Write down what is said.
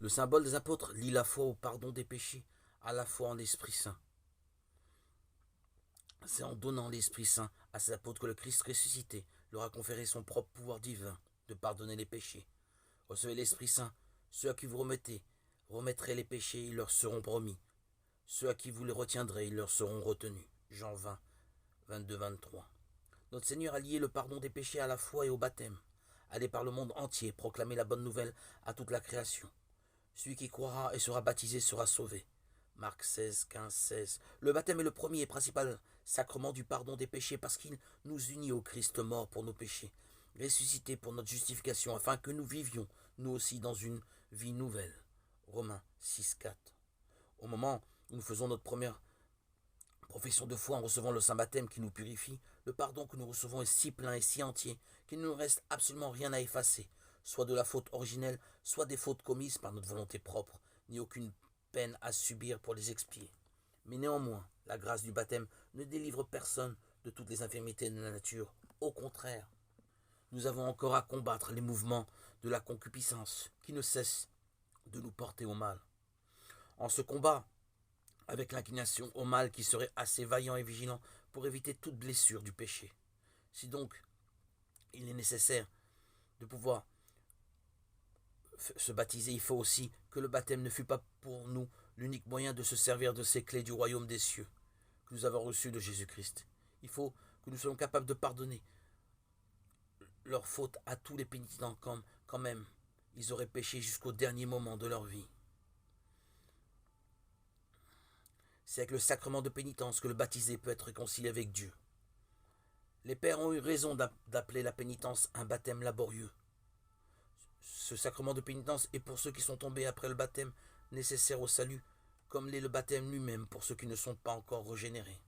Le symbole des apôtres lie la foi au pardon des péchés, à la foi en l'Esprit Saint. C'est en donnant l'Esprit Saint à ses apôtres que le Christ ressuscité leur a conféré son propre pouvoir divin de pardonner les péchés. Recevez l'Esprit Saint. Ceux à qui vous remettrez les péchés, ils leur seront promis. Ceux à qui vous les retiendrez, ils leur seront retenus. Jean 20, 22-23. Notre Seigneur a lié le pardon des péchés à la foi et au baptême. Allez par le monde entier proclamer la bonne nouvelle à toute la création. Celui qui croira et sera baptisé sera sauvé. Marc 16, 15, 16. Le baptême est le premier et principal sacrement du pardon des péchés parce qu'il nous unit au Christ mort pour nos péchés, ressuscité pour notre justification, afin que nous vivions, nous aussi, dans une vie nouvelle. Romains 6, 4. Au moment où nous faisons notre première profession de foi en recevant le saint baptême qui nous purifie, le pardon que nous recevons est si plein et si entier qu'il ne nous reste absolument rien à effacer, soit de la faute originelle, soit des fautes commises par notre volonté propre, ni aucune peine à subir pour les expier. Mais néanmoins, la grâce du baptême ne délivre personne de toutes les infirmités de la nature. Au contraire, nous avons encore à combattre les mouvements de la concupiscence qui ne cessent de nous porter au mal. En ce combat, avec l'inclination au mal qui serait assez vaillant et vigilant pour éviter toute blessure du péché. Si donc il est nécessaire de pouvoir se baptiser, il faut aussi que le baptême ne fût pas pour nous l'unique moyen de se servir de ces clés du royaume des cieux que nous avons reçues de Jésus-Christ. Il faut que nous soyons capables de pardonner leurs fautes à tous les pénitents quand même ils auraient péché jusqu'au dernier moment de leur vie. C'est avec le sacrement de pénitence que le baptisé peut être réconcilié avec Dieu. Les pères ont eu raison d'appeler la pénitence un baptême laborieux. Ce sacrement de pénitence est pour ceux qui sont tombés après le baptême nécessaire au salut, comme l'est le baptême lui-même pour ceux qui ne sont pas encore régénérés.